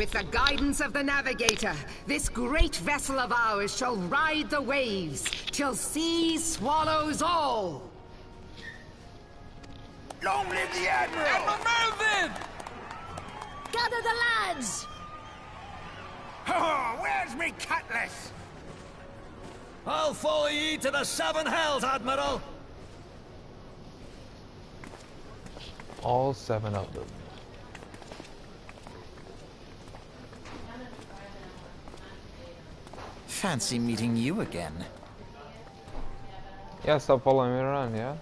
With the guidance of the navigator, this great vessel of ours shall ride the waves till sea swallows all. Long live the Admiral! Admiral Melvin! Gather the lads! Oh, where's me cutlass? I'll follow ye to the seven hells, Admiral! All 7 of them. Fancy meeting you again. Yeah, stop following me around, yeah?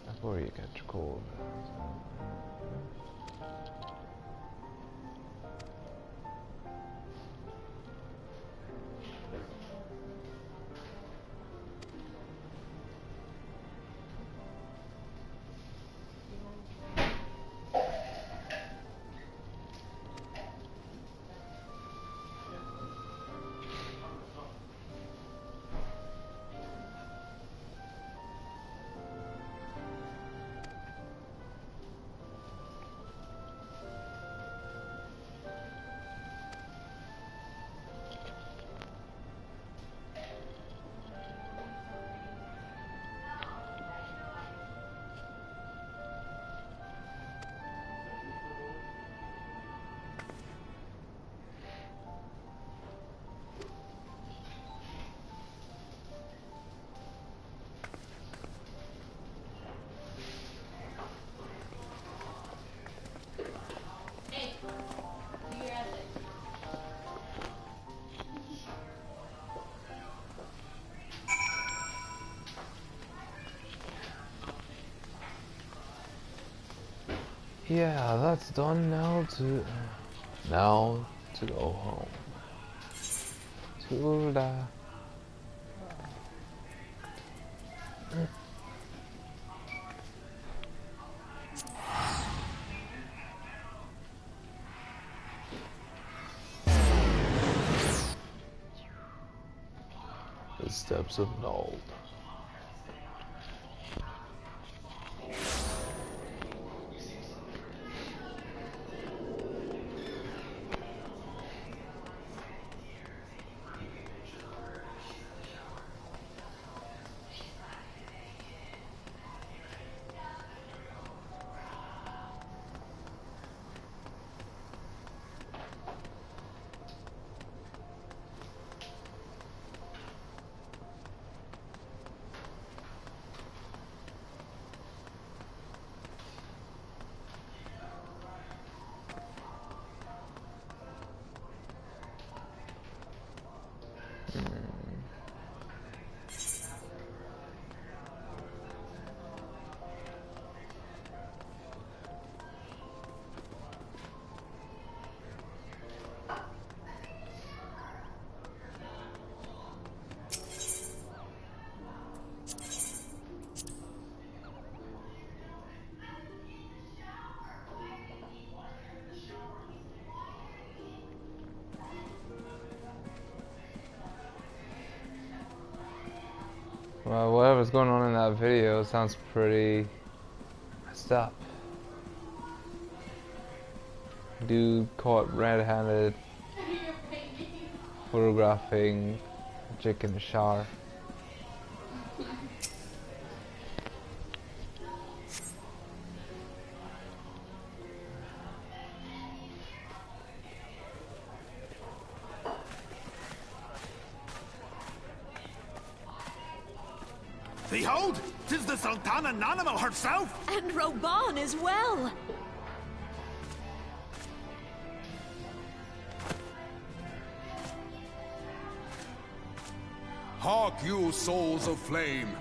Before you catch cold. Yeah, that's done. Now to go home. To the steps of Nold. Well, whatever's going on in that video sounds pretty messed up. Dude caught red-handed photographing a chick in the shower. Behold, 'tis the Sultana Nanimal herself! And Roban as well! Hark you, souls of flame,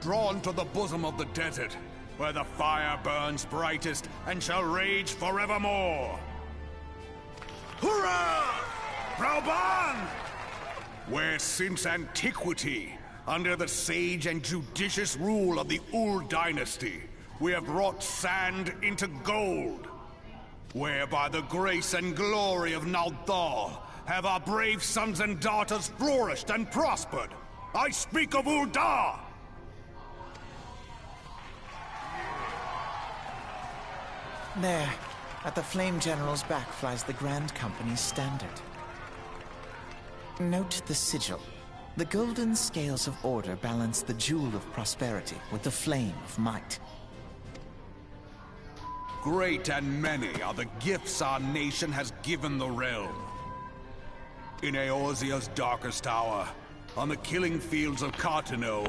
drawn to the bosom of the desert, where the fire burns brightest and shall rage forevermore! Hurrah! Roban! Where since antiquity, under the sage and judicious rule of the Ul dynasty, we have wrought sand into gold. Where by the grace and glory of Naldal have our brave sons and daughters flourished and prospered. I speak of Ul'dah! There, at the Flame General's back flies the Grand Company's standard. Note the sigil. The golden scales of order balance the jewel of prosperity with the flame of might. Great and many are the gifts our nation has given the realm. In Eorzea's darkest hour, on the killing fields of Cartano,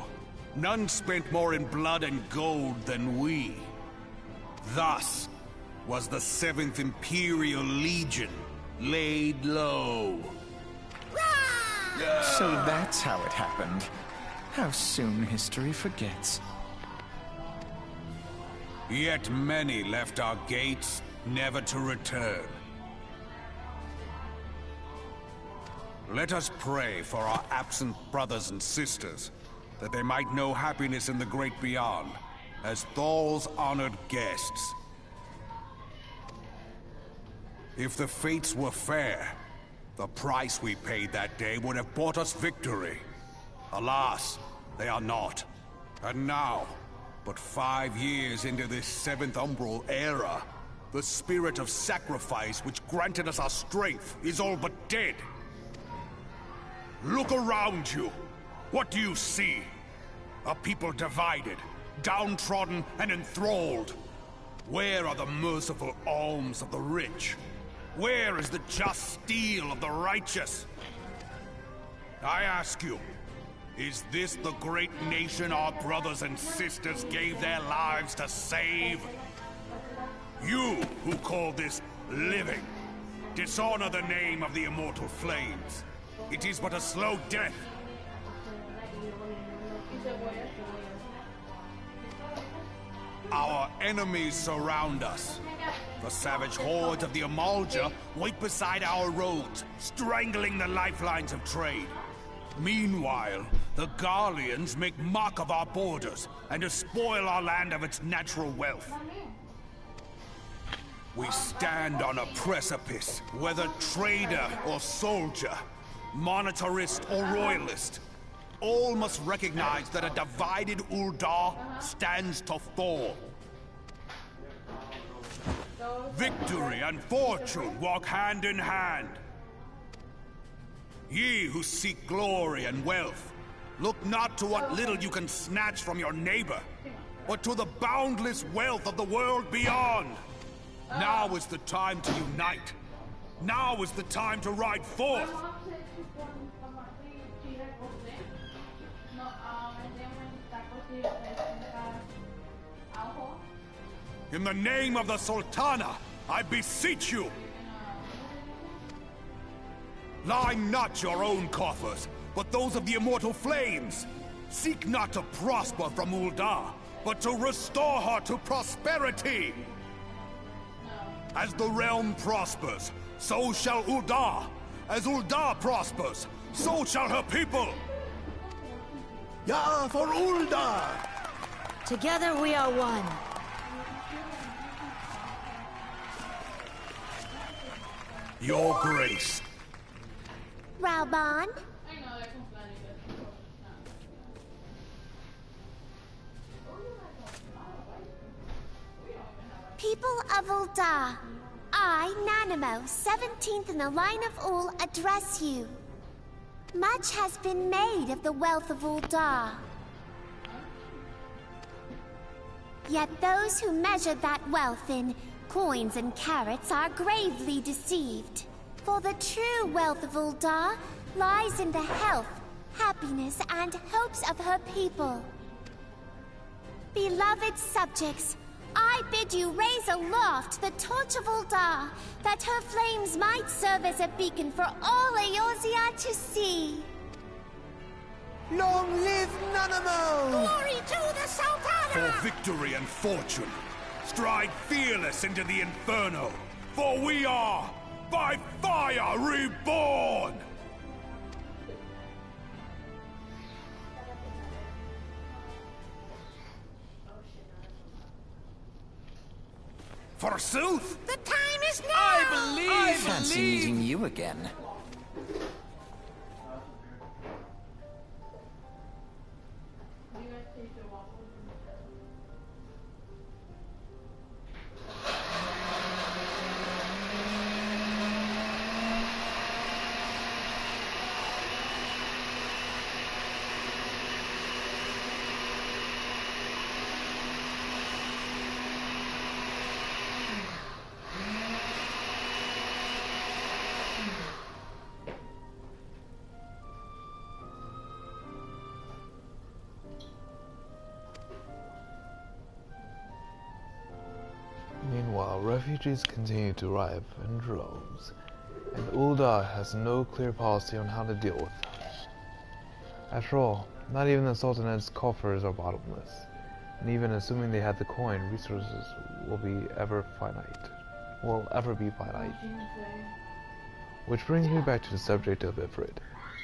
none spent more in blood and gold than we. Thus was the 7th Imperial Legion laid low. So that's how it happened. How soon history forgets. Yet many left our gates, never to return. Let us pray for our absent brothers and sisters, that they might know happiness in the great beyond, as Thal's honored guests. If the fates were fair, the price we paid that day would have bought us victory. Alas, they are not. And now, but 5 years into this 7th Umbral era, the spirit of sacrifice which granted us our strength is all but dead. Look around you. What do you see? A people divided, downtrodden and enthralled. Where are the merciful alms of the rich? Where is the just steel of the righteous? I ask you, is this the great nation our brothers and sisters gave their lives to save? You who call this living, dishonor the name of the immortal flames. It is but a slow death. Our enemies surround us. The savage hordes of the Amalja wait beside our roads, strangling the lifelines of trade. Meanwhile, the Garleans make mock of our borders and despoil our land of its natural wealth. We stand on a precipice, whether trader or soldier, monetarist or royalist. All must recognize that a divided Uldar stands to fall. Victory and fortune walk hand in hand. Ye who seek glory and wealth, look not to what little you can snatch from your neighbor, but to the boundless wealth of the world beyond. Now is the time to unite. Now is the time to ride forth. In the name of the Sultana, I beseech you! Line not your own coffers, but those of the immortal flames. Seek not to prosper from Uldar, but to restore her to prosperity. As the realm prospers, so shall Uldar. As Uldar prospers, so shall her people. Ja, for Uldar! Together we are one. Your Grace. Raubon? People of Uldar, I, Nanamo, 17th in the line of Ul, address you. Much has been made of the wealth of Uldar. Yet those who measure that wealth in coins and carats are gravely deceived. For the true wealth of Uldar lies in the health, happiness, and hopes of her people. Beloved subjects, I bid you raise aloft the torch of Uldar, that her flames might serve as a beacon for all Eorzea to see. Long live Nanamo! Glory to the Sultana! For victory and fortune, stride fearless into the Inferno, for we are, by fire, reborn! Forsooth! The time is now! I Fancy meeting you again. refugees continue to arrive in droves, and Ul'dah has no clear policy on how to deal with them. After all, not even the Sultanate's coffers are bottomless, and even assuming they had the coin, resources will ever be finite. Which brings me back to the subject of Ifrit.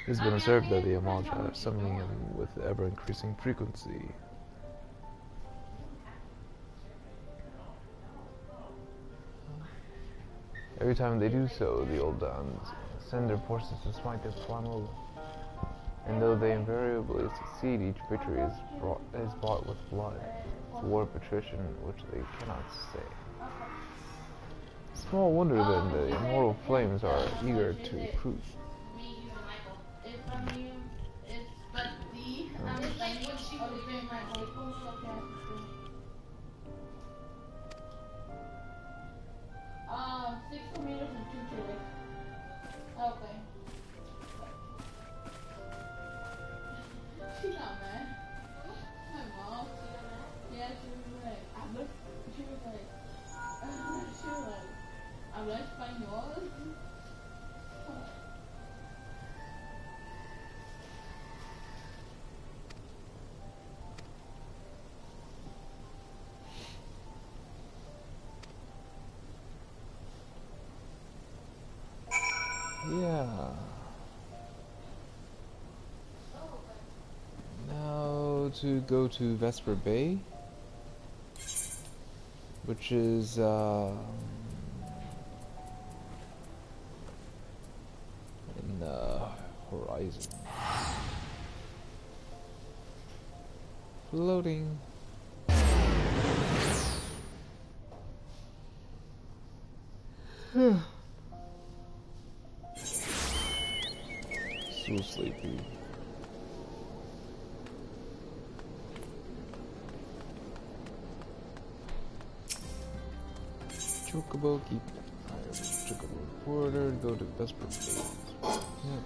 He's been observed by the Amalja, summoning him with ever-increasing frequency. Every time they do so, the Ul'dah send their forces to smite the Flammable. And though they invariably succeed, each victory is bought with blood. It's a war of attrition which they cannot stay. Small wonder then the immortal flames are eager to prove. Yeah. Now to go to Vesper Bay, which is in the horizon. Floating. So sleepy. Chocobo, keep Chocobo reporter, go to Vesper Bay. Yeah.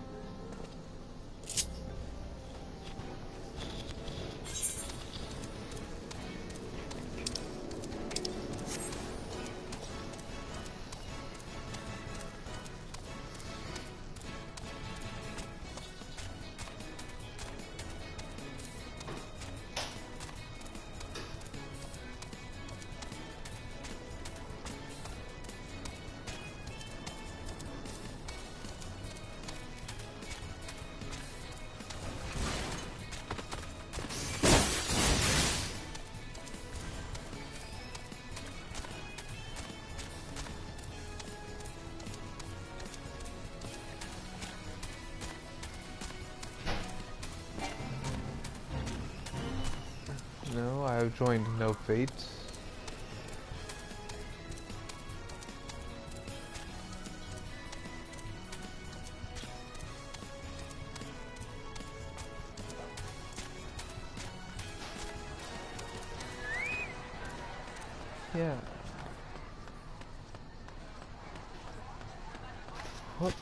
No, I have joined No Fate. Yeah. What?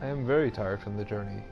I am very tired from the journey.